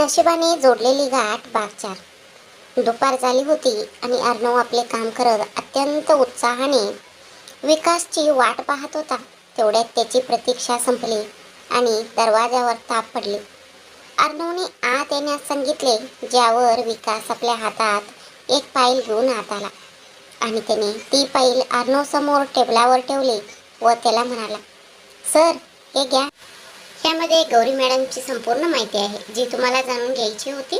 नशिबाने जोडलेली गाठ बागचार. दुपार झाली होती आणि अर्णव आपले काम करत अत्यंत उत्साहाने विकासची वाट पाहत होता. तेवढ्यात त्याची प्रतीक्षा संपली आणि दरवाजावर ताप पडली. अर्णवने आत येण्यास सांगितले, ज्यावर विकास आपल्या हातात एक फाईल घेऊन आत आला आणि त्याने ती फाईल अर्णव समोर टेबलावर ठेवली व त्याला म्हणाला, सर, हे घ्या. ह्यामध्ये गौरी मॅडमची संपूर्ण माहिती आहे, जी तुम्हाला जाणून घ्यायची होती.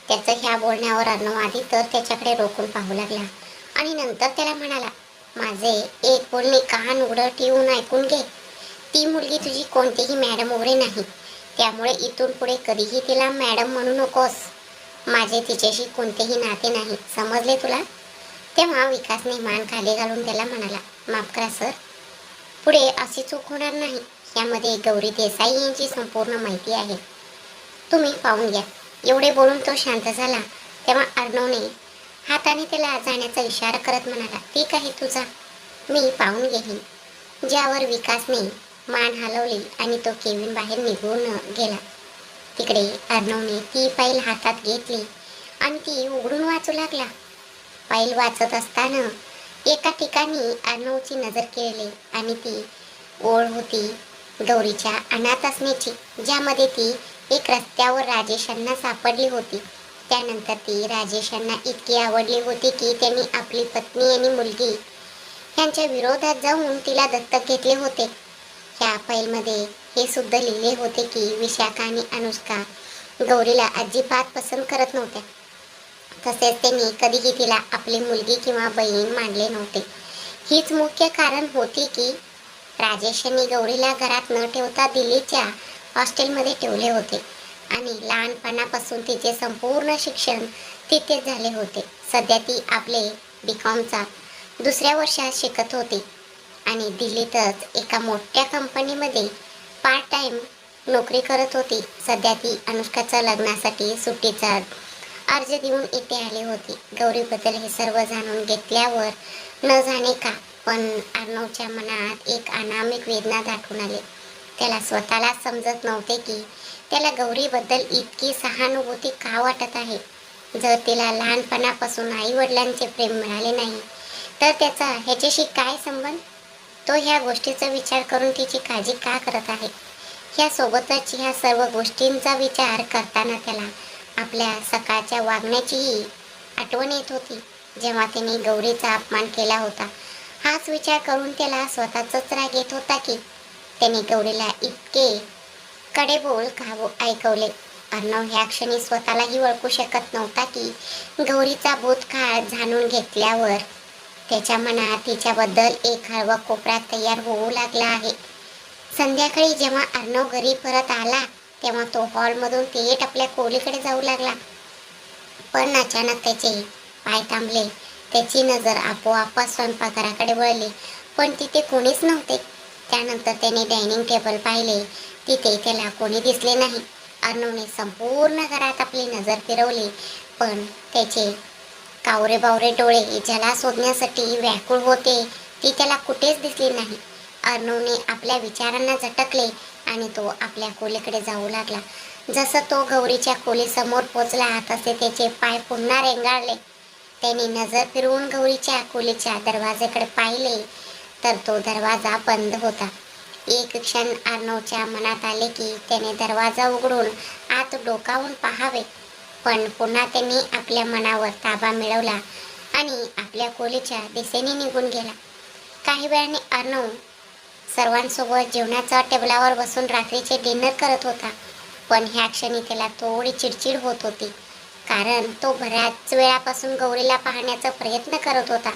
त्याचं ह्या बोलण्यावर अर्णव आधी तर त्याच्याकडे रोखून पाहू लागला आणि नंतर त्याला म्हणाला, माझे एक बोलणे कान उघडं ठेवून ऐकून घे. ती मुलगी तुझी कोणतीही मॅडम वगैरे नाही, त्यामुळे इथून पुढे कधीही तिला मॅडम म्हणू नकोस. माझे तिच्याशी कोणतेही नाते नाही, समजले तुला? तेव्हा विकासने मान खाली घालून त्याला म्हणाला, माफ करा सर, पुढे अशी चूक होणार नाही. यामध्ये गौरी देसाई यांची संपूर्ण माहिती आहे, तुम्ही पाहून घ्या. एवढे बोलून तो शांत झाला. तेव्हा अर्णवने हाताने त्याला जाण्याचा इशारा करत म्हणाला, ठीक आहे, तुझा, मी पाहून घेईन. ज्यावर विकासने मान हलवली आणि तो केविन बाहेर निघून गेला. तिकडे अर्णवने ती फाईल हातात घेतली आणि ती उघडून वाचू लागला. फाईल वाचत असताना एका ठिकाणी अर्णवची नजर केली आणि ती ओळ होती गौरीच्या अनाथ असण्याची, ज्यामध्ये ती एक रस्त्यावर राजेशांना सापडली होती. त्यानंतर ती राजेशांना इतकी आवडली होती की त्यांनी आपली पत्नी आणि मुलगी यांच्या विरोधात जाऊन तिला दत्तक घेतले होते. ह्या फाईलमध्ये हे सुद्धा लिहिले होते की विशाखा आणि अनुष्का गौरीला अजिबात पसंत करत नव्हत्या. तसेच त्यांनी कधीही तिला आपली मुलगी किंवा बहीण मानले नव्हते. हीच मुख्य कारण होती की राजेशांनी गौरीला घरात न ठेवता दिल्लीच्या हॉस्टेलमध्ये ठेवले होते आणि लहानपणापासून तिचे संपूर्ण शिक्षण तिथेच झाले होते. सध्या ती आपले BComचा दुसऱ्या वर्षात शिकत होती आणि दिल्लीतच एका मोठ्या कंपनीमध्ये पार्ट टाइम नोकरी करत होती. सध्या ती अनुष्काच्या लग्नासाठी सुट्टीचा अर्ज देऊन इथे आली होती. गौरीबद्दल हे सर्व जाणून घेतल्यावर न जाणे का, पण अर्णवच्या मनात एक अनामिक वेदना दाटून आली. त्याला स्वतःला समजत नव्हते की त्याला गौरीबद्दल इतकी सहानुभूती का वाटत आहे. जर तिला लहानपणापासून आई वडिलांचे प्रेम मिळाले नाही तर त्याचा ह्याच्याशी काय संबंध? तो ह्या गोष्टीचा विचार करून तिची काळजी का करत आहे? ह्यासोबतच ह्या सर्व गोष्टींचा विचार करताना त्याला आपल्या सकाळच्या वागण्याचीही आठवण येत होती, जेव्हा त्याने गौरीचा अपमान केला होता. हाच विचार करून त्याला स्वतःचाच राग येत होता की त्याने गौरीला इतके कडेबोल का ऐकवले. अर्णव ह्या क्षणी स्वतःलाही ओळखू शकत नव्हता की गौरीचा भूतकाळ जाणून घेतल्यावर त्याच्या मनात तिच्याबद्दल एक हळवा कोपरा तयार होऊ लागला आहे. संध्याकाळी जेव्हा अर्णव घरी परत आला तेव्हा तो हॉलमधून थेट आपल्या खोलीकडे जाऊ लागला. पण अचानक त्याचे पाय थांबले. त्याची नजर आपोआपच स्वयंपाकघराकडे वळली, पण तिथे कोणीच नव्हते. त्यानंतर त्याने डायनिंग टेबल पाहिले, तिथे त्याला कोणी दिसले नाही. अर्णवने संपूर्ण घरात आपली नजर फिरवली, पण त्याचे कावरे बावरे डोळे ज्याला शोधण्यासाठी व्याकुळ होते ती त्याला कुठेच दिसली नाही. अर्णवने आपल्या विचारांना झटकले आणि तो आपल्या खोलीकडे जाऊ लागला. जसं तो गौरीच्या खोलीसमोर पोचला तसे त्याचे पाय पुन्हा रेंगाळले. त्याने नजर फिरवून गौरीच्या खोलीच्या दरवाजाकडे पाहिले तर तो दरवाजा बंद होता. एक क्षण अर्णवच्या मनात आले की त्याने दरवाजा उघडून आत डोकावून पाहावे, पण पुन्हा त्यांनी आपल्या मनावर ताबा मिळवला आणि आपल्या खोलीच्या दिशेने निघून गेला. काही वेळाने अर्णव सर्वांसोबत जेवणाच्या टेबलावर बसून रात्रीचे डिनर करत होता. पण ह्या क्षणी त्याला थोडी चिडचिड होत होती, कारण तो बऱ्याच वेळापासून गौरीला पाहण्याचा प्रयत्न करत होता,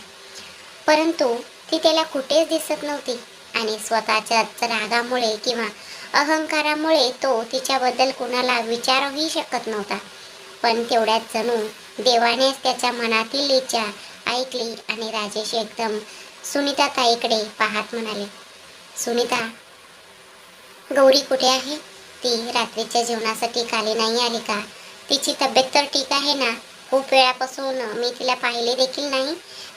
परंतु ती त्याला कुठेच दिसत नव्हती आणि स्वतःच्याच रागामुळे किंवा अहंकारामुळे तो तिच्याबद्दल कुणाला विचारूही शकत नव्हता. पण तेवढ्यात जणू देवानेच त्याच्या मनातील इच्छा ऐकली आणि राजेश एकदम सुनीता ताईकडे पाहत म्हणाले, सुनीता, गौरी कुठे आहे? ती रात्रीच्या जेवणासाठी खाली नाही आली का? तिची तब्येत तर ठीक आहे ना? खूप वेळापासून मी तिला पाहिले देखील नाही.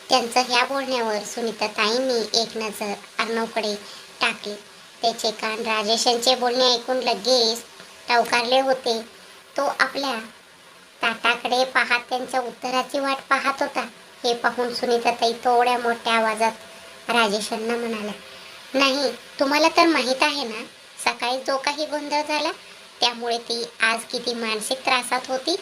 त्यांचं ह्या बोलण्यावर सुनीता ताईंनी एक नजर अर्णवकडे टाकली. त्याचे कान राजेशांचे बोलणे ऐकून लगेच टवकारले होते. तो आपल्या ताटाकडे पाहत त्यांच्या उत्तराची वाट पाहत होता. हे पाहून सुनीताताई थोड्या मोठ्या आवाजात राजेशांना म्हणाल्या, नाही, तुम्हाला तर माहीत आहे ना, सकाळी जो काही गोंधळ झाला त्यामुळे ती आज किती मानसिक त्रासात होती.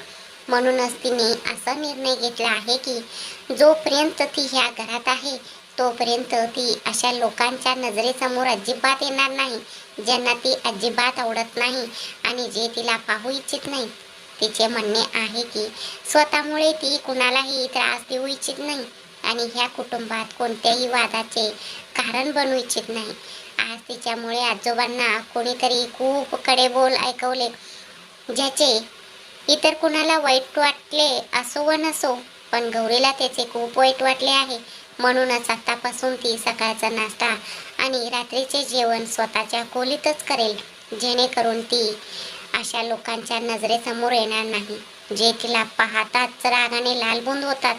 म्हणूनच तिने असा निर्णय घेतला आहे की जोपर्यंत ती ह्या घरात आहे तोपर्यंत ती अशा लोकांच्या नजरेसमोर अजिबात येणार नाही ज्यांना ती अजिबात आवडत नाही आणि जे तिला पाहू इच्छित नाही. तिचे म्हणणे आहे की स्वतःमुळे ती कुणालाही त्रास देऊ इच्छित नाही आणि ह्या कुटुंबात कोणत्याही वादाचे कारण बनू इच्छित नाही. आज तिच्यामुळे आजोबांना कोणीतरी खूप कडेबोल ऐकवले ज्याचे इतर कुणाला वाईट वाटले असो व नसो, पण गौरीला त्याचे खूप वाईट वाटले आहे. म्हणूनच आतापासून ती सकाळचा नाश्ता आणि रात्रीचे जेवण स्वतःच्या खोलीतच करेल, जेणेकरून ती अशा लोकांच्या नजरेसमोर येणार नाही जे तिला पाहताच रागाने लालबुंद होतात.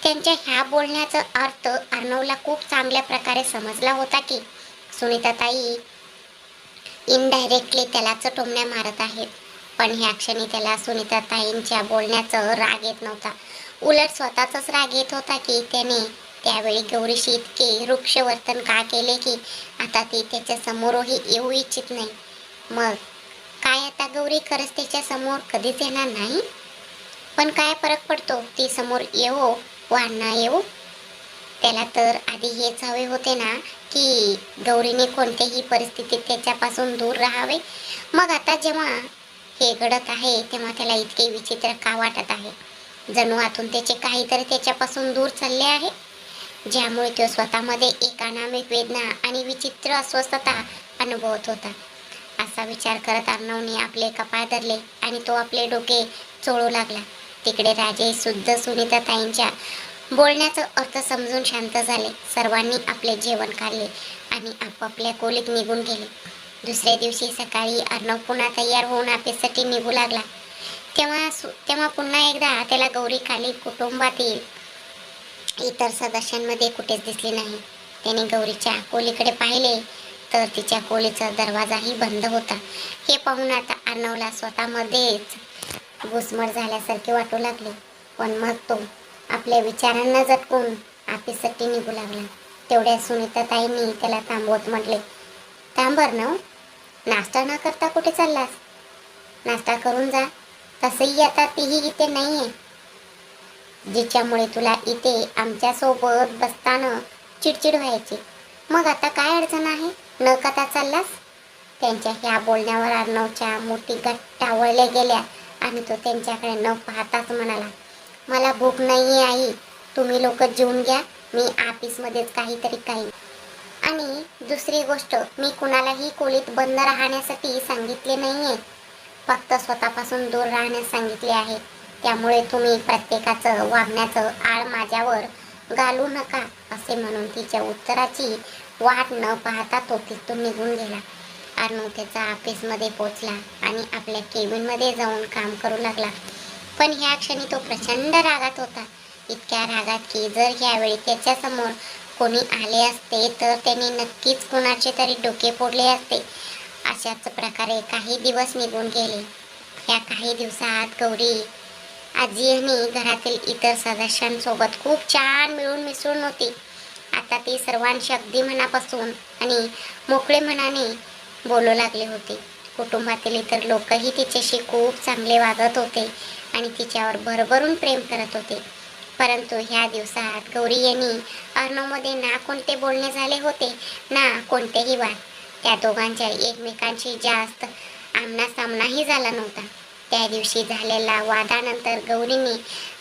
त्यांच्या ह्या बोलण्याचा अर्थ अर्णवला खूप चांगल्या प्रकारे समजला होता की सुनीताताई इनडायरेक्टली त्याला टोमण्या मारत आहेत. पण ह्या क्षणी त्याला सुनीताताईंच्या बोलण्याचा राग येत नव्हता. उलट स्वतःचाच राग येत होता की त्याने त्यावेळी गौरीशी इतके रुक्ष वर्तन का केले की आता ती त्याच्या समोरही येऊ इच्छित नाही. मग काय आता गौरी खरंच त्याच्या समोर कधीच येणार नाही? पण काय फरक पडतो ती समोर येवो वा ना येवो? त्याला तर आधी हेच हवे होते ना की गौरीने कोणत्याही परिस्थितीत त्याच्यापासून दूर राहावे. मग आता जेव्हा हे घडत आहे तेव्हा त्याला इतके विचित्र का वाटत आहे? जणू आतून त्याचे काहीतरी त्याच्यापासून दूर चालले आहे, ज्यामुळे तो स्वतःमध्ये एक अनामिक वेदना आणि विचित्र अस्वस्थता अनुभवत होता. असा विचार करत अर्णवने आपले कपाळ धरले आणि तो आपले डोके चोळू लागला. तिकडे राजे सुद्धा सुनीताताईंच्या बोलण्याचा अर्थ समजून शांत झाले. सर्वांनी आपले जेवण खाल्ले आणि आपापल्या खोलीत निघून गेले. दुसऱ्या दिवशी सकाळी अर्णव पुन्हा तयार होऊन ऑफिससाठी निघू लागला. तेव्हा पुन्हा एकदा त्याला गौरी खाली कुटुंबातील इतर सदस्यांमध्ये कुठेच दिसली नाही. त्याने गौरीच्या खोलीकडे पाहिले तर तिच्या खोलीचा दरवाजाही बंद होता. हे पाहून आता अर्णवला स्वतःमध्येच घुसमट झाल्यासारखे वाटू लागले. पण मग तो आपल्या विचारांना झटकून ऑफिससाठी निघू लागला. तेवढ्या सुनीताताईंनी त्याला थांबवत म्हटले, थांब अर्णव, नाश्ता न करता कुठे चाललास? नाश्ता करून जा. तसंही आता तीही इथे नाही आहे, जिच्यामुळे तुला इथे आमच्यासोबत बसताना चिडचिड व्हायची. मग आता काय अडचण आहे? न करता चाललास? त्यांच्या ह्या बोलण्यावर अर्णवच्या मोठी घट्ट आवळल्या गेल्या आणि तो त्यांच्याकडे न पाहताच म्हणाला, मला भूक नाही आई, तुम्ही लोक जेवून घ्या, मी ऑफिसमध्येच काहीतरी खाईन. आणि दुसरी गोष्ट, मी कुणालाही खोलीत बंद राहण्यासाठी सांगितले नाहीये, फक्त स्वतःपासून दूर राहण्यास सांगितले आहे. त्यामुळे तुम्ही प्रत्येकाचं वागण्याचं आळ माझ्यावर घालू नका, असे म्हणून तिच्या उत्तराची वाट न पाहता तो तिथून निघून गेला. अर्णव त्याचा ऑफिसमध्ये पोचला आणि आपल्या केबिनमध्ये जाऊन काम करू लागला. पण ह्या क्षणी तो प्रचंड रागात होता. इतक्या रागात की जर ह्यावेळी त्याच्यासमोर कोणी आले असते तर त्यांनी नक्कीच कोणाचे तरी डोके फोडले असते. अशाच प्रकारे काही दिवस निघून गेले. ह्या काही दिवसात गौरी आजी आणि घरातील इतर सदस्यांसोबत खूप छान मिळून मिसळून होती. आता ती सर्वांशी अगदी मनापासून आणि मोकळे मनाने बोलू लागले होते. कुटुंबातील इतर लोकही तिच्याशी खूप चांगले वागत होते आणि तिच्यावर भरभरून प्रेम करत होते. परंतु ह्या दिवसात गौरी यांनी अर्णवमध्ये ना कोणते बोलणे झाले होते ना कोणतेही वाद. त्या दोघांच्या एकमेकांशी जास्त आमनासामनाही झाला नव्हता. त्या दिवशी झालेल्या वादानंतर गौरीने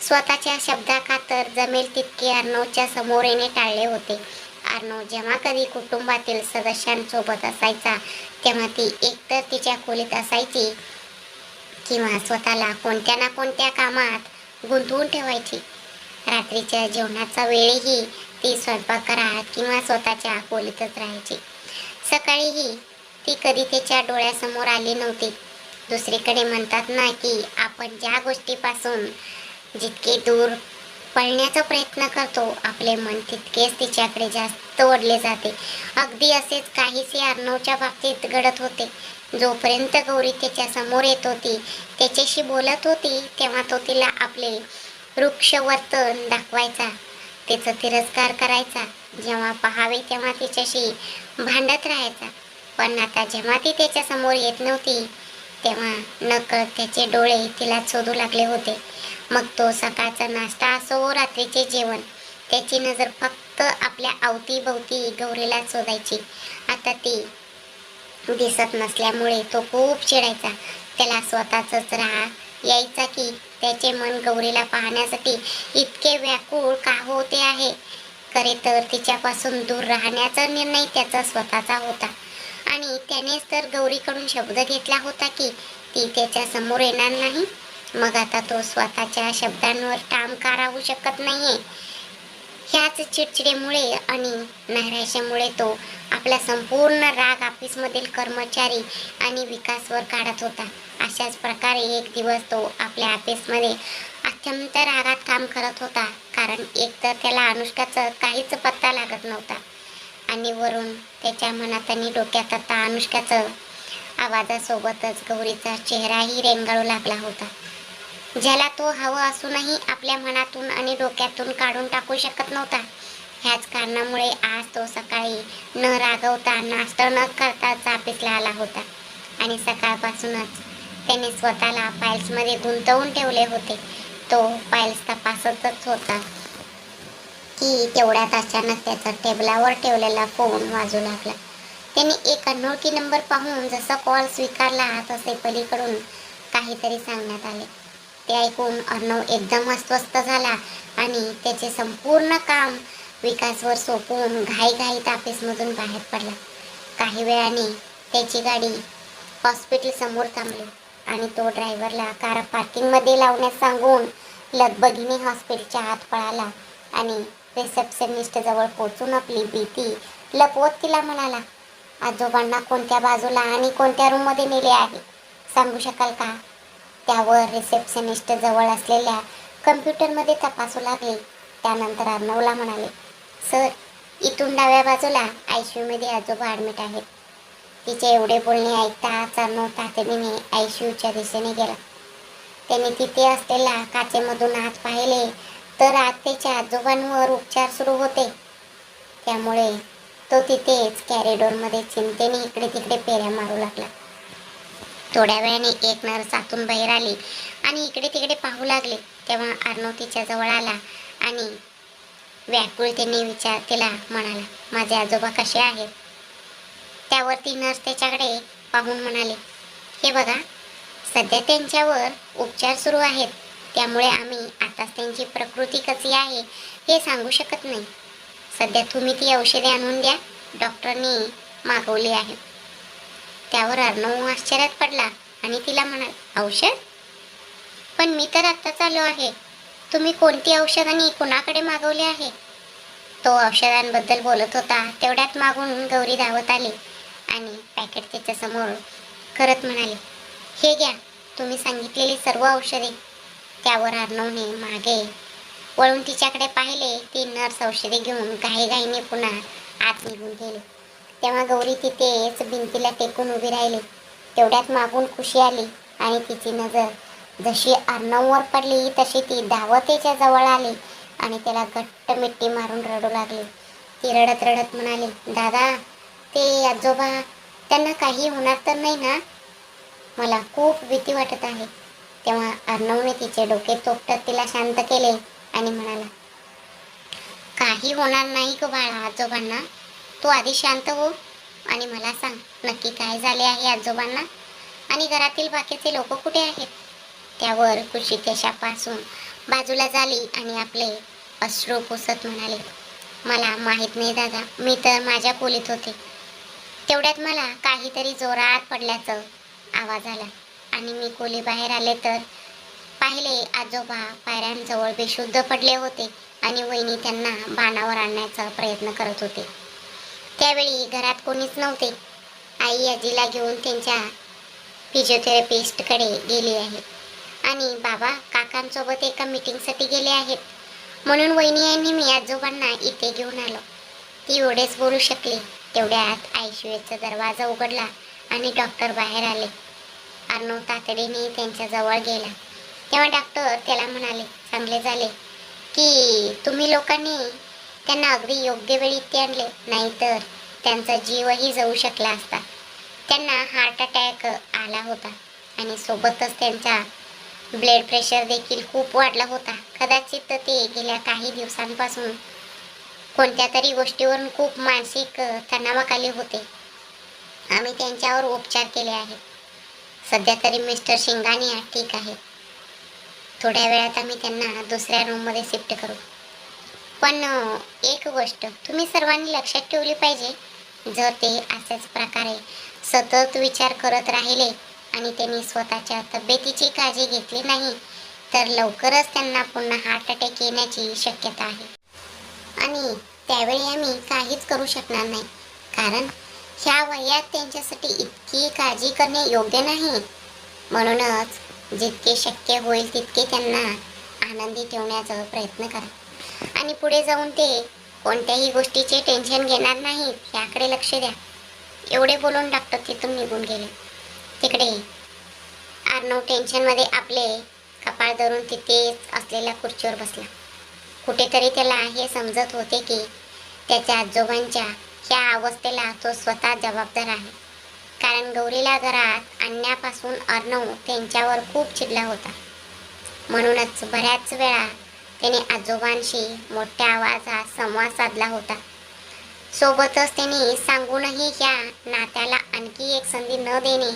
स्वतःच्या शब्दाखातर जमेल तितके अर्णवच्या समोर येणे टाळले होते. अर्णव जेव्हा कधी कुटुंबातील सदस्यांसोबत असायचा तेव्हा ती एकतर तिच्या खोलीत असायची किंवा स्वतःला कोणत्या ना कोणत्या कामात गुंतवून ठेवायची. रात्रीच्या जेवणाचा वेळही ती स्वयंपाकघरात किंवा स्वतःच्या खोलीतच राहायची. सकाळीही ती कधी त्याच्या डोळ्यासमोर आली नव्हती. दुसरीकडे म्हणतात ना की आपण ज्या गोष्टीपासून जितके दूर पळण्याचा प्रयत्न करतो, आपले मन तितकेच तिच्याकडे जास्त ओढले जाते. अगदी असेच काहीसे अर्णवच्या बाबतीत घडत होते. जोपर्यंत गौरी त्याच्या समोर येत होती, त्याच्याशी बोलत होती, तेव्हा तो तिला आपले वृक्ष वर्तन दाखवायचा, तिचा तिरस्कार करायचा. जेव्हा पहावे तेव्हा तिच्याशी भांडत राहायचा. पण आता जेव्हा ती त्याच्या समोर येत नव्हती, तेव्हा नकळत त्याचे डोळे तिला शोधू लागले होते. मग तो सकाळचा नाश्ता असो, रात्रीचे जेवण, त्याची नजर फक्त आपल्या अवतीभोवती गौरीला शोधायची. आता ती दिसत नसल्यामुळे तो खूप चिडायचा. त्याला स्वतःच राग यायचा की त्याचे मन गौरीला पाहण्यासाठी इतके व्याकुळ का होते आहे. खरे तर तिच्यापासून दूर राहण्याचा निर्णय त्याचा स्वतःचा होता आणि त्यानेच तर गौरीकडून शब्द घेतला होता की ती त्याच्या समोर येणार नाही. मग आता तो स्वतःच्या शब्दांवर ठाम का राहू शकत नाहीये? ह्याच चिडचिडेमुळे आणि नैराश्यामुळे तो आपला संपूर्ण राग ऑफिसमधील कर्मचारी आणि विकासवर काढत होता. अशाच प्रकारे एक दिवस तो आपल्या ऑफिसमध्ये अत्यंत रागात काम करत होता. कारण एकतर त्याला अनुष्काचा काहीच पत्ता लागत नव्हता आणि वरून त्याच्या मनात आणि डोक्यात आता अनुष्काचं आवाजासोबतच गौरीचा चेहराही रेंगाळू लागला होता, ज्याला तो हवा असूनही आपल्या मनातून आणि डोक्यातून काढून टाकू शकत नव्हता. ह्याच कारणामुळे आज तो सकाळी न रागवता, नाश्ता न करताच ऑफिसला आला होता आणि सकाळपासूनच त्याने स्वतःला फाईल्समध्ये गुंतवून ठेवले होते. तो फाईल्स तपासतच होता की तेवढ्यात अचानक त्याचा टेबलावर ठेवलेला फोन वाजू लागला. त्याने एक अनोळखी नंबर पाहून जसा कॉल स्वीकारला तसे पलीकडून काहीतरी सांगण्यात आले. ते ऐकून अर्णव एकदम अस्वस्थ झाला आणि त्याचे संपूर्ण काम विकासवर सोपवून घाईघाईत ऑफिसमधून बाहेर पडला. काही वेळाने त्याची गाडी हॉस्पिटल समोर थांबली आणि तो ड्रायव्हरला कार पार्किंगमध्ये लावण्यास सांगून लगबगीने हॉस्पिटलच्या आत पळाला आणि रिसेप्शनिस्ट जवळ पोहोचून आपली भीती लपवत तिला म्हणाला, आजोबांना कोणत्या बाजूला आणि कोणत्या रूममध्ये नेले आहे सांगू शकाल का? त्यावर रिसेप्शनिस्ट जवळ असलेल्या कम्प्युटरमध्ये तपासू लागले. त्यानंतर अर्णवला म्हणाले, सर, इथून डाव्या बाजूला ICUमध्ये आजोबा ॲडमिट आहेत. तिचे एवढे बोलणे ऐकताच अर्णव तातडीने ICUच्या दिशेने गेला. त्याने तिथे असलेल्या काचेमधून आत पाहिले तर आत त्याच्या आजोबांवर उपचार सुरू होते. त्यामुळे तो तिथेच कॅरिडॉरमध्ये चिंतेने इकडे तिकडे फेऱ्या मारू लागला. थोड्या वेळाने एक नर्स आतून बाहेर आली आणि इकडे तिकडे पाहू लागले. तेव्हा अर्णव तिच्या जवळ आला आणि व्याकुळतेने तिला म्हणाला, माझे आजोबा कसे आहेत? त्यावर ती नर्स त्याच्याकडे पाहून म्हणाले, हे बघा, सध्या त्यांच्यावर उपचार सुरू आहेत, त्यामुळे आम्ही आताच त्यांची प्रकृती कशी आहे हे सांगू शकत नाही. सध्या तुम्ही ती औषधे आणून द्या, डॉक्टरनी मागवली आहे. त्यावर अर्णव आश्चर्यात पडला आणि तिला म्हणाला, औषध? पण मी तर आत्ताच आलो आहे. तुम्ही कोणती औषध आणि कोणाकडे मागवली आहे? तो औषधांबद्दल बोलत होता. तेवढ्यात मागून गौरी धावत आली आणि पॅकेट त्याच्यासमोर करत म्हणाली, हे घ्या, तुम्ही सांगितलेली सर्व औषधे. त्यावर अर्णवने मागे वळून तिच्याकडे पाहिले. ती नर्स औषधे घेऊन घाईघाईने पुन्हा आत निघून गेली. तेव्हा गौरी तिथेच भिंतीला टेकून उभी राहिली. तेवढ्यात मागून खुशी आली आणि तिची नजर जशी अर्णववर पडली तशी ती धावतेच्या जवळ आली आणि त्याला घट्ट मिठी मारून रडू लागली. ती रडत रडत म्हणाली, दादा, ते आजोबा, त्यांना काही होणार तर नाही ना? मला खूप भीती वाटत आहे. तेव्हा अर्णवने तिचे डोके थोपटत तिला शांत केले आणि म्हणाला, काही होणार नाही गं बाळा आजोबांना. तू आधी शांत हो आणि मला सांग, नक्की काय झाले आहे आजोबांना आणि घरातील बाकीचे लोक कुठे आहेत? त्यावर खुशी केशापासून बाजूला झाली आणि आपले अश्रू पुसत म्हणाले, मला माहीत नाही दादा, मी तर माझ्या खोलीत होते. तेवढ्यात मला काहीतरी जोरात पडल्याचं आवाज आला आणि मी खोली बाहेर आले तर पाहिले आजोबा पायऱ्यांजवळ बेशुद्ध पडले होते आणि वहिनी त्यांना बाणावर आणण्याचा प्रयत्न करत होते. त्यावेळी घरात कोणीच नव्हते. आई आजीला घेऊन त्यांच्या फिजिओथेरपिस्टकडे गेली आहे आणि बाबा काकांसोबत एका मीटिंगसाठी गेले आहेत. म्हणून वहिनी यांनी मी आजोबांना इथे घेऊन आलो. ती एवढेच बोलू शकली. तेवढ्यात आयसीयूचा दरवाजा उघडला आणि डॉक्टर बाहेर आले. अर्णव तातडीने त्यांच्या जवळ गेला. तेव्हा डॉक्टर त्याला म्हणाले, चांगले झाले की तुम्ही लोकांनी त्यांना अगदी योग्य वेळी इथे आणले, नाहीतर त्यांचा जीवही जाऊ शकला असता. त्यांना हार्ट अटॅक आला होता आणि सोबतच त्यांचा ब्लड प्रेशर देखील खूप वाढला होता. कदाचित ते गेल्या काही दिवसांपासून कोणत्या तरी गोष्टीवरून खूप मानसिक तणावाखाली होते. आम्ही त्यांच्यावर उपचार केले आहेत. सध्या तरी मिस्टर शिंगानिया ठीक आहे. थोड्या वेळात आम्ही त्यांना दुसऱ्या रूममध्ये शिफ्ट करू. पण एक गोष्ट तुम्ही सर्वांनी लक्षात ठेवली पाहिजे, जर ते अशाच प्रकारे सतत विचार करत राहिले आणि त्यांनी स्वतःच्या तब्येतीची काळजी घेतली नाही तर लवकरच त्यांना पुन्हा हार्ट अटॅक येण्याची शक्यता आहे. आणि त्यावेळी आम्ही काहीच करू शकणार नाही, कारण ह्या वयात त्यांच्यासाठी इतकी काळजी करणे योग्य नाही. म्हणूनच जितके शक्य होईल तितके त्यांना आनंदी ठेवण्याचा प्रयत्न करा आणि पुढे जाऊन ते कोणत्याही गोष्टीचे टेन्शन घेणार नाहीत याकडे लक्ष द्या. एवढे बोलून डॉक्टर तिथून निघून गेले. तिकडे अर्णव टेन्शनमध्ये आपले कपाळ धरून तिथेच असलेल्या खुर्चीवर बसला. कुठेतरी त्याला हे समजत होते की त्याच्या आजोबांच्या ह्या अवस्थेला तो स्वतः जबाबदार आहे, कारण गौरीला घरात आणण्यापासून अर्णव त्यांच्यावर खूप चिडला होता. म्हणूनच बऱ्याच वेळा त्याने आजोबांशी मोठ्या आवाजात संवाद साधला होता. सोबतच त्यांनी सांगूनही ह्या नात्याला आणखी एक संधी न देणे,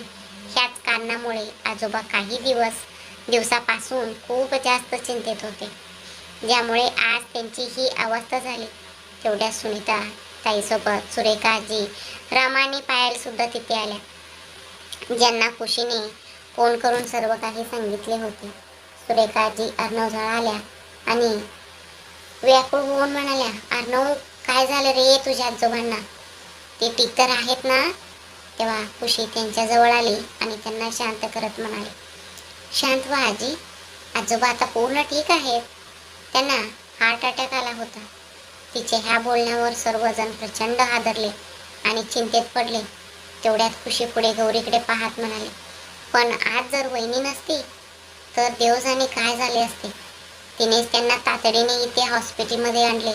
ह्याच कारणामुळे आजोबा काही दिवसापासून खूप जास्त चिंतेत होते, ज्यामुळे आज त्यांची ही अवस्था झाली. तेवढ्या सुनीता ताईसोबत सुरेखाजी, रामा आणि पायल सुद्धा तिथे आल्या, ज्यांना खुशीने फोन करून सर्व काही सांगितले होते. सुरेखाजी अर्णवजवळ आल्या आणि व्याकुळ होऊन म्हणाल्या, अर्णव काय झालं रे तुझ्या आजोबांना? ते ठीक तर आहेत ना? तेव्हा खुशी त्यांच्याजवळ आली आणि त्यांना शांत करत म्हणाले, शांत व्हा आजी, आजोबा आता पूर्ण ठीक आहेत. त्यांना हार्ट अटॅक आला होता. तिच्या ह्या बोलण्यावर सर्वजण प्रचंड हादरले आणि चिंतेत पडले. तेवढ्यात खुशी पुढे गौरीकडे पाहत म्हणाले, पण आज जर वहिनी नसती तर देव जाणे काय झाले असते. तिनेच त्यांना तातडीने इथे हॉस्पिटलमध्ये आणले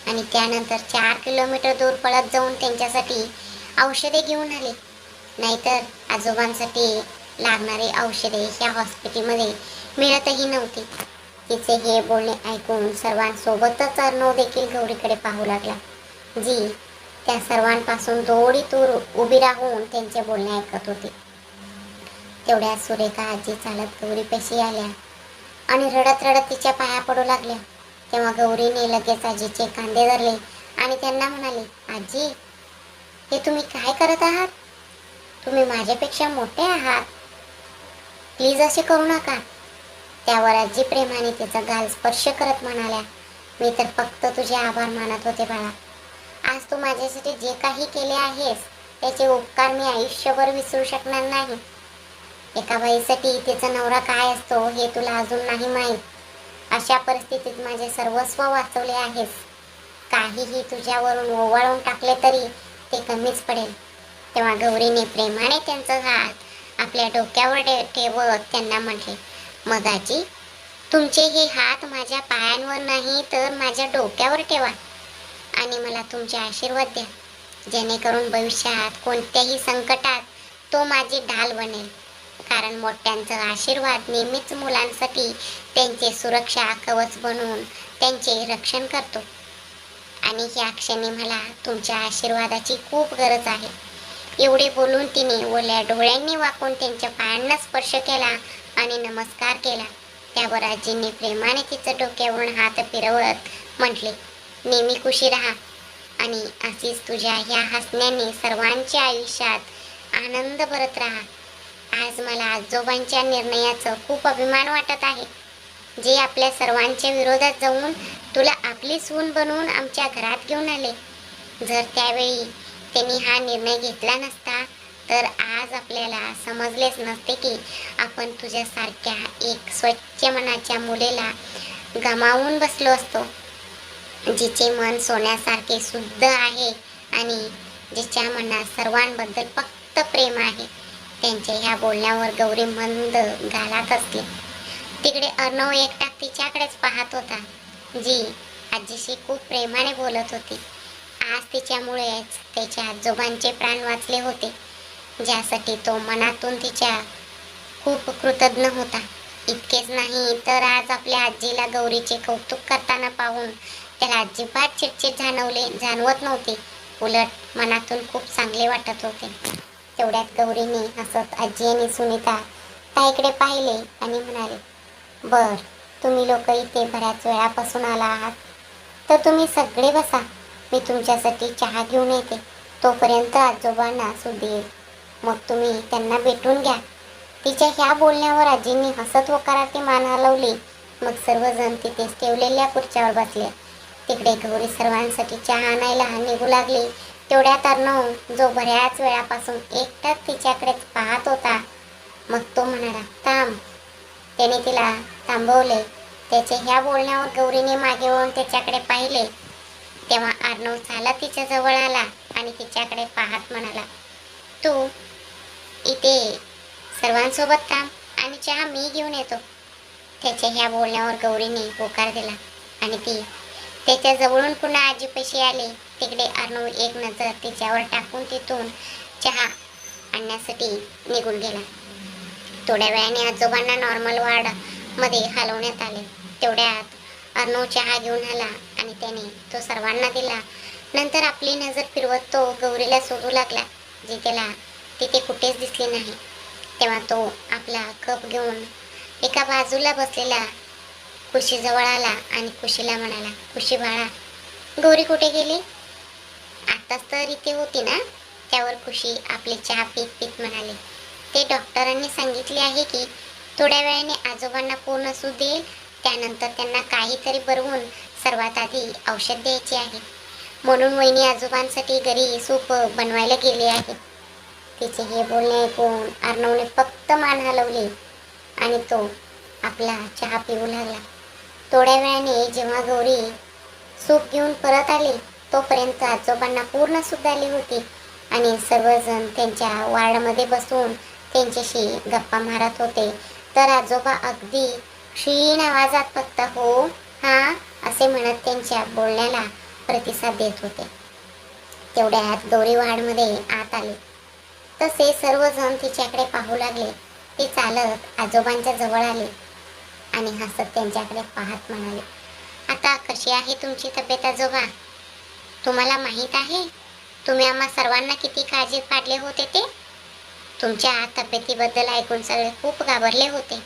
आणि त्यानंतर 4 किलोमीटर दूर पळत जाऊन त्यांच्यासाठी औषधे घेऊन आले. नाहीतर आजोबांसाठी लागणारी औषधे ह्या हॉस्पिटलमध्ये मिळतही नव्हती. तिचे हे बोलणे ऐकून सर्वांसोबतच अर्णव देखील गौरीकडे पाहू लागला, जी त्या सर्वांपासून थोडी दूर उभी राहून त्यांचे बोलणे ऐकत होती. तेवढ्यात सुरेखा आजी चालत गौरीपाशी आल्या आणि रडत रडत तिच्या पाया पडू लागल्या. तेव्हा गौरीने लगेच आजीचे खांदे धरले आणि त्यांना म्हणाले, आजी, हे तुम्ही काय करत आहात? तुम्ही माझ्यापेक्षा मोठे आहात, प्लीज असे करू नका. त्यावर आजी प्रेमाने तिचा गाल स्पर्श करत म्हणाल्या, मी तर फक्त तुझे आभार मानत होते बाळा. आज तू माझ्यासाठी जे काही केले आहेस त्याचे उपकार मी आयुष्यभर विसरू शकणार नाही. एका बाईसाठी तिचा नवरा काय असतो हे तुला अजून नाही माहीत. अशा परिस्थितीत माझे सर्वस्व वाचवले आहेस. काहीही तुझ्यावरून ओवाळून टाकले तरी ते कमीच पडेल. तेव्हा गौरीने प्रेमाने त्यांचा हात आपल्या डोक्यावर ठेवत त्यांना म्हटले, मग आजी, तुमचे हे हात माझ्या पायांवर नाही तर माझ्या डोक्यावर ठेवा आणि मला तुमचे आशीर्वाद द्या, जेणेकरून भविष्यात कोणत्याही संकटात तो माझी ढाल बनेल. कारण मोठ्यांचा आशीर्वाद नेहमीच मुलांसाठी त्यांचे सुरक्षा कवच बनवून त्यांचे रक्षण करतो आणि ह्या क्षणी मला तुमच्या आशीर्वादाची खूप गरज आहे. एवढे बोलून तिने ओल्या डोळ्यांनी वाकून त्यांच्या पायांना स्पर्श केला आणि नमस्कार केला. त्यावर आजीने प्रेमाने तिच्या डोक्यावरून हात फिरवत म्हटले, नेहमी खुशी राहा आणि अशीच तुझ्या ह्या हसण्याने सर्वांच्या आयुष्यात आनंद भरत राहा. आज मला आजोबांच्या निर्णयाचा खूप अभिमान वाटत आहे, जे आपल्या सर्वांच्या विरोधात जाऊन तुला आपली सून बनवून आमच्या घरात घेऊन आले. जर त्यावेळी त्यांनी हा निर्णय घेतला नसता तर आज आपल्याला समजलेच नसते की आपण तुझ्यासारख्या एक स्वच्छ मनाच्या मुलीला गमावून बसलो असतो. जिचे मन सोन्यासारखे शुद्ध आहे आणि जिच्या मनात सर्वांबद्दल फक्त प्रेम आहे. त्यांच्या ह्या बोलण्यावर गौरी मंद गालात असली. तिकडे अर्णव एकटाक तिच्याकडेच पाहत होता, जी आजीशी खूप प्रेमाने बोलत होती. आज तिच्यामुळेच त्याच्या आजोबांचे प्राण वाचले होते, ज्यासाठी तो मनातून तिच्या खूप कृतज्ञ होता. इतकेच नाही तर आज आपल्या आजीला गौरीचे कौतुक करताना पाहून त्याला अजिबात चिडचिड जाणवत नव्हती. उलट मनातून खूप चांगले वाटत होते. तेवढ्यात गौरीने हसत आजी आणि सुनीता ताईकडे पाहिले आणि म्हणाले, बर, तुम्ही लोक इथे बऱ्याच वेळापासून आला आहात, तर तुम्ही सगळे बसा. मी तुमच्यासाठी चहा घेऊन येते. तोपर्यंत आजोबांना सुद्धा येईल. मग तुम्ही त्यांना भेटून घ्या. तिच्या ह्या बोलण्यावर आजींनी हसत होकारार्थी मान हलवली. मग सर्वजण तिथेच ठेवलेल्या खुर्च्यावर बसले. तिकडे गौरी सर्वांसाठी चहा आणायला निघू लागली. तेवढ्यात अर्णव, जो बऱ्याच वेळापासून एकटाच तिच्याकडेच पाहत होता, मग तो म्हणाला, थांब. त्याने तिला थांबवले. त्याच्या ह्या बोलण्यावर गौरीने मागे वळून त्याच्याकडे पाहिले. तेव्हा अर्णव चालत तिच्या जवळ आला आणि तिच्याकडे पाहत म्हणाला, तू इथे सर्वांसोबत थांब आणि चहा मी घेऊन येतो. त्याच्या ह्या बोलण्यावर गौरीने होकार दिला आणि ती त्याच्या जवळून पुन्हा आजीपाशी आली. तिकडे अर्णव एक नजर तिच्यावर टाकून तिथून चहा आणण्यासाठी निघून गेला. थोड्या वेळाने आजोबांना नॉर्मल वॉर्ड मध्ये हलवण्यात आले. तेवढ्यात अर्णव चहा घेऊन आला आणि त्याने तो सर्वांना दिला. नंतर आपली नजर फिरवत तो गौरीला शोधू लागला, जी त्याला तिथे कुठेच दिसली नाही. तेव्हा तो आपला कप घेऊन एका बाजूला बसलेला खुशीजवळ आला आणि खुशीला म्हणाला, खुशी बाळा, गौरी कुठे गेली? आताच तर इथे होती ना? त्यावर खुशी आपली चहा पीत पीत म्हणाले, ते डॉक्टरांनी सांगितले आहे की थोड्या वेळाने आजोबांना पूर्ण सूज देईल. त्यानंतर त्यांना काहीतरी बनवून सर्वात आधी औषध द्यायचे आहे. म्हणून वहिनी आजोबांसाठी घरी सूप बनवायला गेले आहे. तिचे हे बोलणे ऐकून अर्णवने फक्त मान हलवली आणि तो आपला चहा पिऊ लागला. थोड्या वेळाने जेव्हा गौरी सूप घेऊन परत आली, तोपर्यंत आजोबांना पूर्ण सूज आली होती आणि सर्वजण त्यांच्या वार्डमध्ये बसून त्यांच्याशी गप्पा मारत होते. तर आजोबा अगदी क्षीण आवाजात फक्त हो, हा असे म्हणत त्यांच्या बोलण्याला प्रतिसाद देत होते. तेवढ्यात गौरी वार्डमध्ये आत आली. तसे सर्वजण तिच्याकडे पाहू लागले. ती चालत आजोबांच्या जवळ आली आणि हसत त्यांच्याकडे पाहत म्हणाले, आता कशी आहे तुमची तब्येत आजोबा? तुम्हाला माहीत आहे तुम्ही आम्हा सर्वांना किती काळजी काढले होते ते? तुमच्या तब्येतीबद्दल ऐकून सगळे खूप घाबरले होते.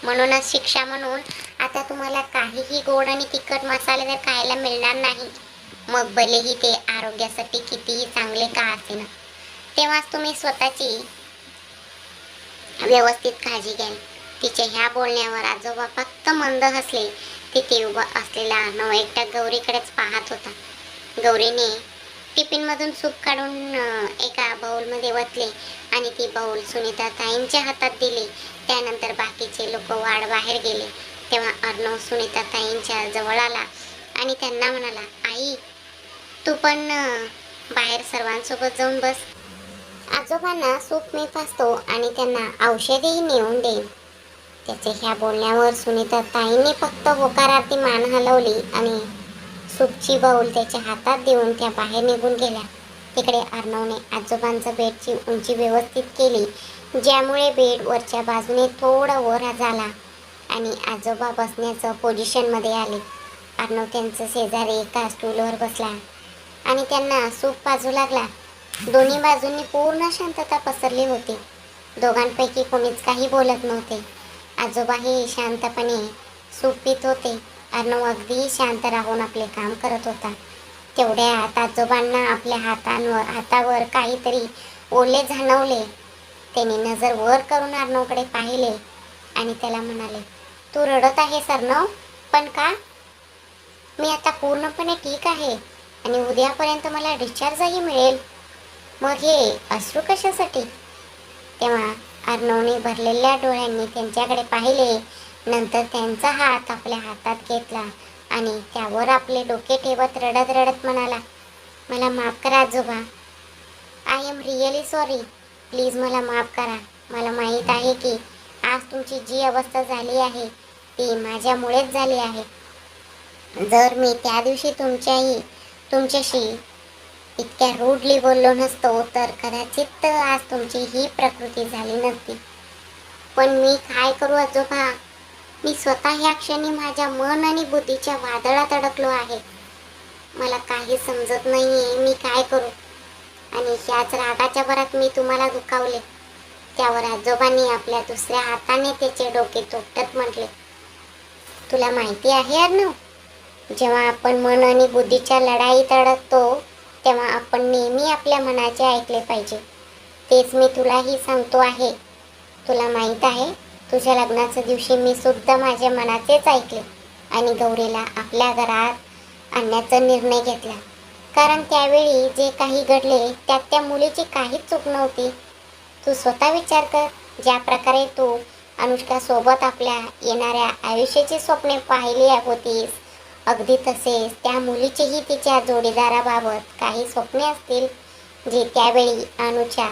म्हणूनच शिक्षा म्हणून आता तुम्हाला काहीही गोड आणि तिखट मसालेदार खायला मिळणार नाही. मग भलेही ते आरोग्यासाठी कितीही चांगले का असेना. तेव्हाच तुम्ही स्वतःची व्यवस्थित काळजी घ्याल. तिच्या ह्या बोलण्यावर आजोबा फक्त मंद हसले. तिथे उभा असलेला अर्णव एकटा गौरीकडेच पाहत होता. गौरीने टिफिनमधून सूप काढून एका बाउलमध्ये ओतले आणि ती बाउल सुनीता ताईंच्या हातात दिली. त्यानंतर बाकीचे लोक वाड बाहेर गेले. तेव्हा अर्णव सुनीता ताईंच्या जवळ आला आणि त्यांना म्हणाला, आई, तू पण बाहेर सर्वांसोबत जाऊन बस. आजोबांना सूप मी पाजतो आणि त्यांना औषधेही नेऊन देईन. त्याच्या ह्या बोलण्यावर सुनीता ताईंनी फक्त होकारार्थी मान हलवली आणि सूपची बाऊल त्याच्या हातात देऊन त्या बाहेर निघून गेल्या. तिकडे अर्णवने आजोबांच्या बेडची उंची व्यवस्थित केली, ज्यामुळे बेड वरच्या बाजूने थोडा वर झाला आणि आजोबा बसण्याचं पोझिशनमध्ये आले. अर्णव त्यांचं शेजारी एका स्टूलवर बसला आणि त्यांना सूप पाजू लागला. दोन्ही बाजूंनी पूर्ण शांतता पसरली होती. दोघांपैकी कोणीच काही बोलत नव्हते. आजोबाही शांतपणे सूप पित होते. अर्णव अगदी शांत राहून आपले काम करत होता. तेवढ्यात आजोबांना आपल्या हातावर काहीतरी ओले जाणवले. त्याने नजर वर करून अर्णवकडे पाहिले आणि त्याला म्हणाले, तू रडत आहेस अर्णव? पण का? मी आता पूर्णपणे ठीक आहे आणि उद्यापर्यंत मला डिस्चार्जही मिळेल. मग हे अश्रू कशासाठी? तेव्हा अर्णवने भरलेल्या डोळ्यांनी त्यांच्याकडे पाहिले. नंतर त्यांचा हात आपल्या हातात घेतला आणि त्यावर आपले डोके ठेवत रडत रडत म्हणाला, मला माफ करा आजोबा. I am really sorry. Please मला माफ करा. मला माहीत आहे की आज तुमची जी अवस्था झाली आहे ती माझ्यामुळेच झाली आहे. जर मी त्या दिवशी तुमच्याशी इतक्या रूडली बोललो नसतो तर कदाचित आज तुमची ही प्रकृती झाली नसती. पण मी काय करू आजोबा? मी स्वतः ह्या क्षणी माझ्या मन आणि बुद्धीच्या वादळात अडकलो आहे. मला काही समजत नाहीये मी काय करू. आणि ह्याच रागाच्या भरात मी तुम्हाला दुखावले. त्यावर आजोबांनी आपल्या दुसऱ्या हाताने त्याचे डोके थोपटत म्हटले, तुला माहिती आहे अर्णव, जेव्हा आपण मन आणि बुद्धीच्या लढाईत अडकतो तेव्हा आपण नेहमी आपल्या मनाचे ऐकले पाहिजे. तेच मी तुलाही सांगतो आहे. तुला माहीत आहे, तुझ्या लग्नाच्या दिवशी मी सुद्धा माझ्या मनाचेच ऐकले आणि गौरीला आपल्या घरात आणण्याचा निर्णय घेतला. कारण त्यावेळी जे काही घडले त्यात त्या मुलीची काहीच चूक नव्हती. तू स्वतः विचार कर, ज्या प्रकारे तू अनुष्कासोबत आपल्या येणाऱ्या आयुष्याची स्वप्ने पाहिली होतीस, अगदी तसेच त्या मुलीचीही तिच्या जोडीदाराबाबत काही स्वप्ने असतील जी त्यावेळी अनुच्या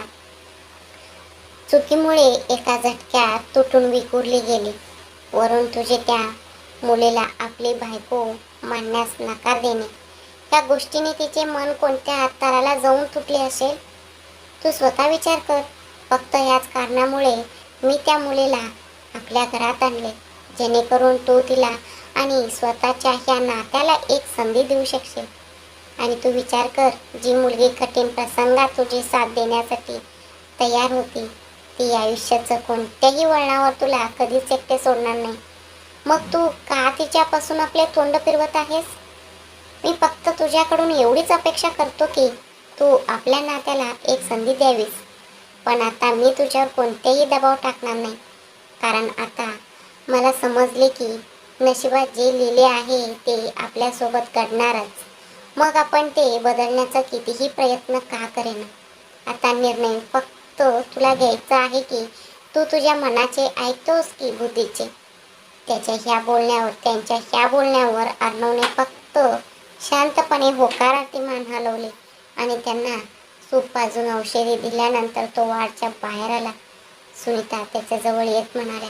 चुकीमुळे एका झटक्यात तुटून विखुरली गेली. वरून तुझे त्या मुलीला आपली बायको मानण्यास नकार देणे, या गोष्टीने तिचे मन कोणत्या थराला जाऊन तुटले असेल. तू स्वतः विचार कर. फक्त याच कारणामुळे मी त्या मुलीला आपल्या घरात आणले, जेणेकरून तू तिला आणि स्वतःच्या ह्या नात्याला एक संधी देऊ शकशील. आणि तू विचार कर, जी मुलगी कठीण प्रसंगात तुझी साथ देण्यासाठी तयार होती ती आयुष्याचं कोणत्याही वळणावर तुला कधीच एकटे सोडणार नाही. मग तू का तिच्यापासून आपले तोंड फिरवत आहेस? मी फक्त तुझ्याकडून एवढीच अपेक्षा करतो की तू आपल्या नात्याला एक संधी द्यावीस. पण आता मी तुझ्यावर कोणतेही दबाव टाकणार नाही, कारण आता मला समजले की नशिबात जे लिहिले आहे ते आपल्यासोबत घडणारच. मग आपण ते बदलण्याचा कितीही प्रयत्न का करेना. आता निर्णय फक्त तुला घ्यायचा आहे की तू तुझ्या मनाचे ऐकतोस की बुद्धीचे. त्यांच्या ह्या बोलण्यावर अर्णवने फक्त शांतपणे होकारार्थी मान हलवले आणि त्यांना सूप पाजून औषधी दिल्यानंतर तो वाडच्या बाहेर आला. सुनीता त्याच्या जवळ येत म्हणाल्या,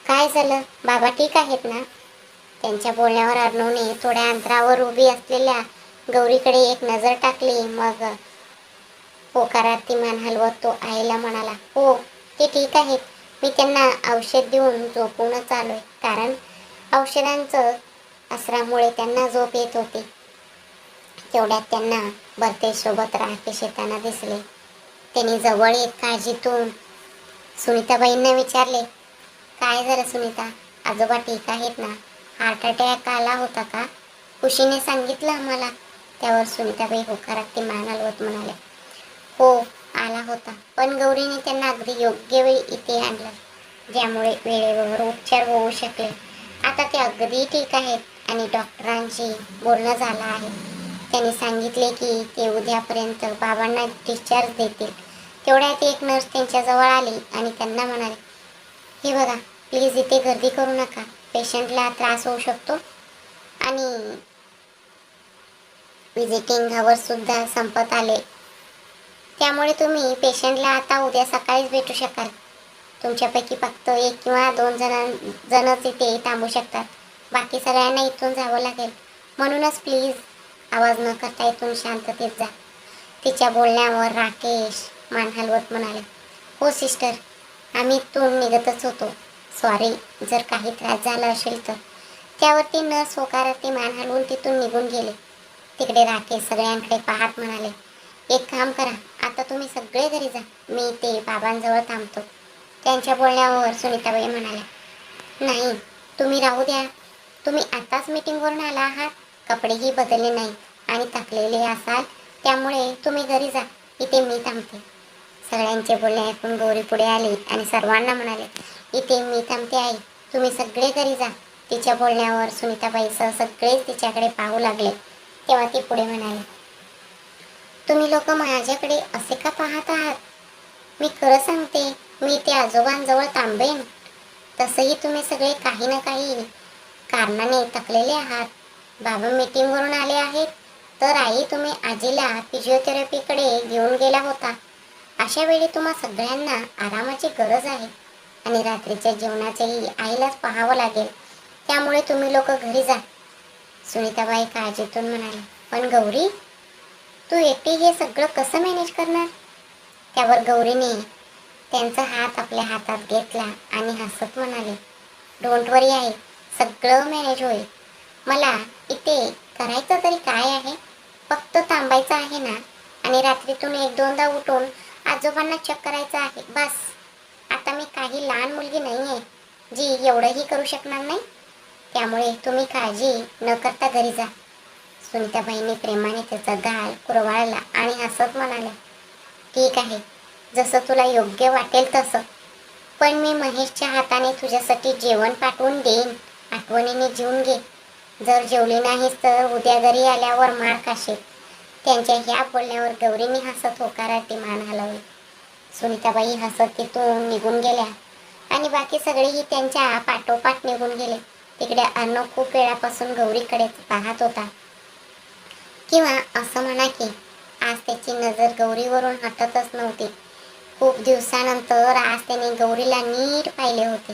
काय झालं, बाबा ठीक आहेत ना? त्यांच्या बोलण्यावर अर्णवने थोड्या अंतरावर उभी असलेल्या गौरीकडे एक नजर टाकली. मग होकारार्थी मान हलवत तो आईला म्हणाला, हो ते ठीक आहेत. मी त्यांना औषध देऊन झोपूनच आलोय, कारण औषधांचं असरामुळे त्यांना झोप येत होती. तेवढ्यात त्यांना भरतेशसोबत राकेश येताना दिसले. त्यांनी जवळ येत काळजीतून सुनीताबाईंना विचारले, काय झालं सुनीता, आजोबा ठीक आहेत ना? हार्ट अटॅक आला होता का? खुशीने सांगितलं आम्हाला. त्यावर सुनीताबाई होकारार्थी मान हलवत म्हणाल्या, हो आला होता, पण गौरीने त्यांना अगदी योग्य वेळी इथे आणलं, ज्यामुळे वेळेवर उपचार होऊ शकले. आता ते अगदी ठीक आहेत आणि डॉक्टरांशी बोलणं झालं आहे. त्यांनी सांगितले की ते उद्यापर्यंत बाबांना डिस्चार्ज देतील. तेवढ्यात एक नर्स त्यांच्याजवळ आली आणि त्यांना म्हणाले, हे बघा, प्लीज इथे गर्दी करू नका, पेशंटला त्रास होऊ शकतो आणि विजिटिंग आवर्स सुद्धा संपत आले, त्यामुळे तुम्ही पेशंटला आता उद्या सकाळीच भेटू शकाल. तुमच्यापैकी फक्त 1 किंवा 2 जणच इथे थांबू शकतात. बाकी सगळ्यांना इथून जावं लागेल. म्हणूनच प्लीज आवाज न करता इथून शांततेत जा. तिच्या बोलण्यावर राकेश मान हलवत म्हणाले, हो सिस्टर, आम्ही इथून निघतच होतो. सॉरी जर काही त्रास झाला असेल तर. त्यावरती नर्स होकारार्थी मान हलवून तिथून निघून गेले. तिकडे राकेश सगळ्यांकडे पाहत म्हणाले, एक काम करा, आता तुम्ही सगळे घरी जा, मी ते बाबांजवळ थांबतो. त्यांच्या बोलण्यावर सुनीताबाई म्हणाल्या, नाही तुम्ही राहू द्या. तुम्ही आताच मीटिंगवरून आला आहात, कपडेही बदलले नाही आणि थकलेले असाल, त्यामुळे तुम्ही घरी जा, इथे मी थांबते. सगळ्यांचे बोलणे ऐकून गौरी पुढे आली आणि सर्वांना म्हणाले, इथे मी थांबते आई, तुम्ही सगळे घरी जा. तिच्या बोलण्यावर सुनीताबाईसह सगळेच तिच्याकडे पाहू लागले. तेव्हा ती पुढे म्हणाली, तुम्ही लोक माझ्याकडे असे का पाहत आहात? मी खरं सांगते, मी ते आजोबांजवळ थांबेन. तसंही तुम्ही सगळे काही ना काही कारणाने थकलेले आहात. बाबा मीटिंगवरून आले आहेत, तर आई तुम्ही आजीला फिजिओथेरपीकडे घेऊन गेला होता. अशा वेळी तुम्हा सगळ्यांना आरामाची गरज आहे आणि रात्रीच्या जेवणाचेही आईलाच पाहावं लागेल. त्यामुळे तुम्ही लोक घरी जा. सुनीताबाई काळजीतून म्हणाली, पण गौरी, तू एकटी हे सगळं कसं मॅनेज करणार? त्यावर गौरीने त्यांचा हात आपल्या हातात घेतला आणि हसत म्हणाले, डोंट वरी आहे, सगळं मॅनेज होईल. मला इथे करायचं तरी काय आहे? फक्त थांबायचं आहे ना, आणि रात्रीतून एक दोनदा उठून आजोबांना चेक करायचं आहे, बस. आता मी काही लहान मुलगी नाही आहे जी एवढंही करू शकणार नाही. त्यामुळे तुम्ही काळजी न करता घरी जा. सुनीताबाईंनी प्रेमाने त्याचा गाल कुरवाळला आणि हसत म्हणाल्या, ठीक आहे, जसं तुला योग्य वाटेल तसं. पण मी महेशच्या हाताने तुझ्यासाठी जेवण पाठवून देईन. आठवणीने जेवून घे. जर जेवली नाहीस तर उद्या घरी आल्यावर मार खाशील. त्यांच्या ह्या बोलण्यावर गौरीने हसत होकारार्थी मान हलवली. सुनीताबाई हसत तिथून निघून गेल्या आणि बाकी सगळेही त्यांच्या पाठोपाठ निघून गेले. तिकडे अर्णव खूप वेळापासून गौरीकडे पाहत होता, किंवा असं म्हणा की आज त्याची नजर गौरीवरून हटतच नव्हती. खूप दिवसानंतर आज त्याने गौरीला नीट पाहिले होते.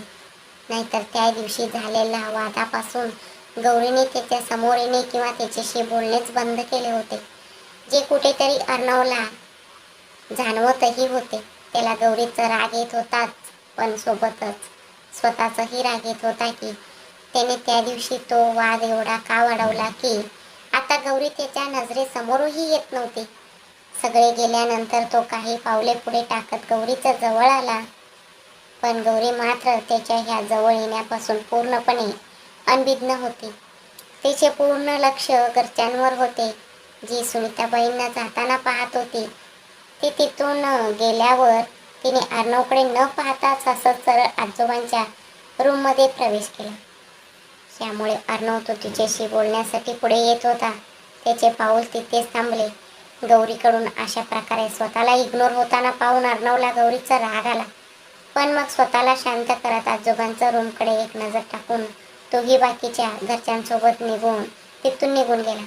नाहीतर त्या दिवशी झालेल्या वादापासून गौरीने त्याच्या समोर येणे किंवा त्याच्याशी बोलणेच बंद केले होते, जे कुठेतरी अर्णवला जाणवतही होते. त्याला गौरीचा राग येत होताच, पण सोबतच स्वतःचाही राग येत होता की त्याने त्या दिवशी तो वाद एवढा का वाढवला की आता गौरी त्याच्या नजरेसमोरही येत नव्हती. सगळे गेल्यानंतर तो काही पावले पुढे टाकत गौरीच्या जवळ आला, पण गौरी मात्र त्याच्या ह्या जवळ येण्यापासून पूर्णपणे अनभिज्ञ होती. तिचे पूर्ण लक्ष घरच्यांवर होते, जी सुनीताबाईंना जाताना पाहत होती. ती तिथून गेल्यावर तिने अर्णवकडे न पाहताच हसत सरळ आजोबांच्या रूममध्ये प्रवेश केला. त्यामुळे अर्णव तो तिच्याशी बोलण्यासाठी पुढे येत होता. त्याचे पाऊल तिथेच थांबले. गौरीकडून अशा प्रकारे स्वतःला इग्नोर होताना पाहून अर्णवला गौरीचा राग आला, पण मग स्वतःला शांत करत आजोबांच्या रूमकडे एक नजर टाकून तोही बाकीच्या घरच्यांसोबत तिथून निघून गेला.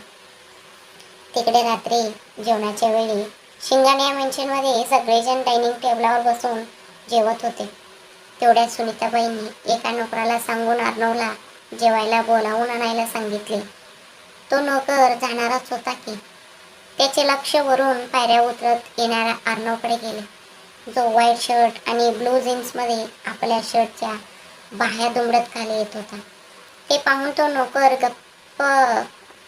तिकडे रात्री जेवणाच्या वेळी शिंगाणे मेन्शनमध्ये सगळेजण डायनिंग टेबलावर बसून जेवत होते. तेवढ्यात सुनीताबाईंनी एका नोकराला सांगून अर्णवला जेवायला बोलावून आणायला सांगितले. तो नोकर जाणारच होता की त्याचे लक्ष वरून पायऱ्या उतरत येणाऱ्या अर्णवकडे गेले, जो व्हाईट शर्ट आणि ब्लू जीन्समध्ये आपल्या शर्टच्या बाह्या दुमडत खाली येत होता. ते पाहून तो नोकर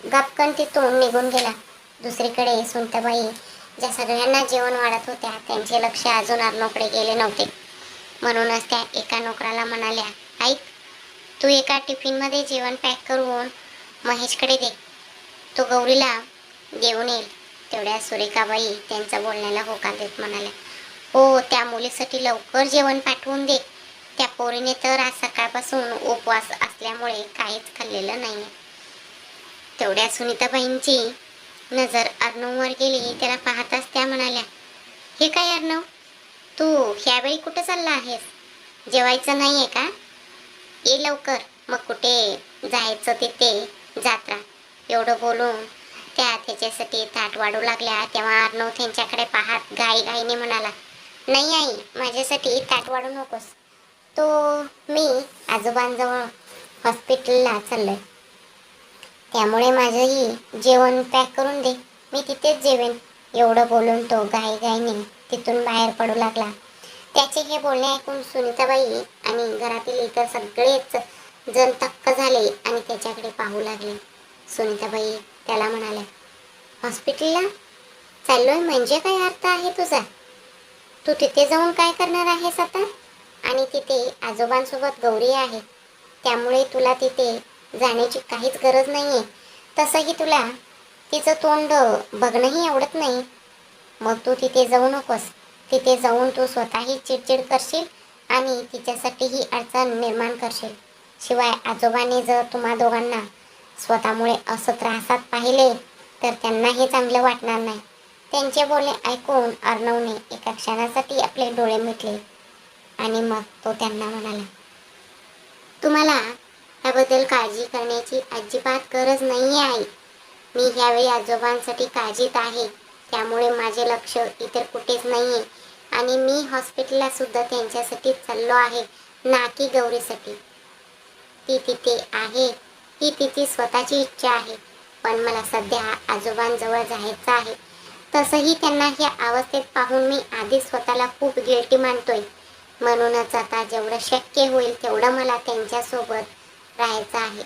गपकन तिथून निघून गेला. दुसरीकडे सुनीताबाई ज्या सगळ्यांना जेवण वाढत होत्या त्यांचे लक्ष अजून अर्णवकडे गेले नव्हते. म्हणूनच त्या एका नोकराला म्हणाल्या, ऐक, तू एका टिफिनमध्ये जेवण पॅक करून महेशकडे दे, तो गौरीला घेऊन येईल. तेवढ्या सुरेखाबाई त्यांच्या बोलण्याला होकार देत म्हणाल्या, हो, त्या मुलीसाठी लवकर जेवण पाठवून दे. त्या पोरीने तर आज सकाळपासून उपवास असल्यामुळे काहीच खाल्लेलं नाही. तेवढ्या सुनीताबाईंची नजर अर्णववर गेली. त्याला पाहताच त्या म्हणाल्या, हे काय अर्णव, तू ह्यावेळी कुठं चालला आहेस? जेवायचं नाही आहे का? ये लवकर, मग कुठे जायचं तिथे जात राहा. एवढं बोलून त्या त्याच्यासाठी ताट वाढू लागल्या. तेव्हा अर्णव त्यांच्याकडे पाहत घाईघाईने म्हणाला, नाही आई, माझ्यासाठी ताट वाढू नकोस. मी आजोबांजवळ हॉस्पिटलला चाललोय, त्यामुळे माझंही जेवण पॅक करून दे, मी तिथेच जेवेन. एवढं बोलून तो घाईघाईने तिथून बाहेर पडू लागला. त्याचे हे बोलणे ऐकून सुनीताबाई आणि घरातील इतर सगळेच जण थक्क झाले आणि त्याच्याकडे पाहू लागले. सुनीताबाई त्याला म्हणाल्या, हॉस्पिटलला चाललोय म्हणजे काय अर्थ आहे तुझा? तू तिथे जाऊन काय करणार आहेस आता? आणि तिथे आजोबांसोबत गौरी आहे, त्यामुळे तुला तिथे जाण्याची काहीच गरज नाहीये. तसंही तुला तिचं तोंड बघणंही आवडत नाही. मग तू तिथे जाऊ नकोस. तिथे जाऊन तू स्वतःही चिडचिड करशील आणि तिच्यासाठीही अडचण निर्माण करशील. शिवाय आजोबांनी जर तुम्हा दोघांना स्वतःमुळे असं त्रासात पाहिले तर त्यांनाही चांगलं वाटणार नाही. त्यांचे बोलणे ऐकून अर्णवने एका क्षणासाठी आपले डोळे मिटले. आणि मग तो त्यांना म्हणाला, तुम्हाला याबद्दल काळजी करण्याची अजिबात गरज नाही आहे. मी ह्यावेळी आजोबांसाठी काळजीत आहे, त्यामुळे माझे लक्ष इतर कुठेच नाही आहे. आणि मी हॉस्पिटलला सुद्धा त्यांच्यासाठी चाललो आहे, ना की गौरीसाठी. ती तिथे आहे ही तिची स्वतःची इच्छा आहे, पण मला सध्या आजोबांजवळ जायचं आहे. तसंही त्यांना ह्या अवस्थेत पाहून मी आधीच स्वतःला खूप गिल्टी मानतोय. म्हणूनच आता जेवढं शक्य होईल तेवढं मला त्यांच्यासोबत राहायचं आहे.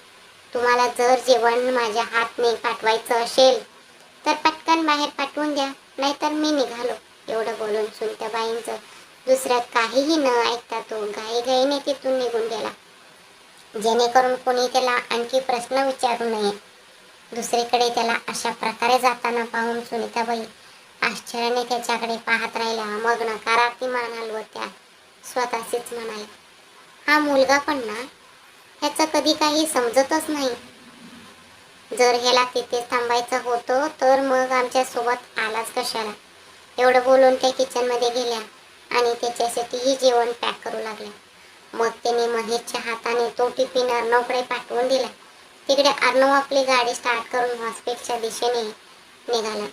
तुम्हाला जर जेवण माझ्या हातने पाठवायचं असेल तर पटकन बाहेर पाठवून द्या, नाहीतर मी निघालो. एवढं बोलून सुनताबाईंचं दुसऱ्यात काहीही न ऐकता तो घाईघाईने तिथून निघून गेला, जेणेकरून कोणी त्याला आणखी प्रश्न विचारू नये. दुसरीकडे त्याला अशा प्रकारे जाताना पाहून सुनीताबाई आश्चर्याने त्याच्याकडे पाहत राहिल्या. मग नकारार्थी मान हलवत त्या स्वतःशीच म्हणाल्या, हा मुलगा पण ना, ह्याचं कधी काही समजतच नाही. जर ह्याला तिथेच थांबायचं होतं तर मग आमच्या सोबत आलाच कशाला. एवढं बोलून त्या किचनमध्ये गेल्या आणि त्याच्यासाठीही जेवण पॅक करू लागल्या. मग त्याने महेशच्या हाताने तो टिफिन अर्णवकडे पाठवून दिला. तिकडे अर्णव आपली गाडी स्टार्ट करून हॉस्पिटलच्या दिशेने निघाला.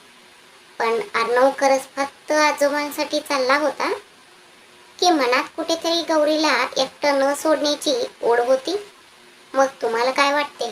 पण अर्णव खरंच फक्त आजोबांसाठी चालला होता, की मनात कुठेतरी गौरीला एकटं न सोडण्याची ओढ होती? मग तुम्हाला काय वाटते?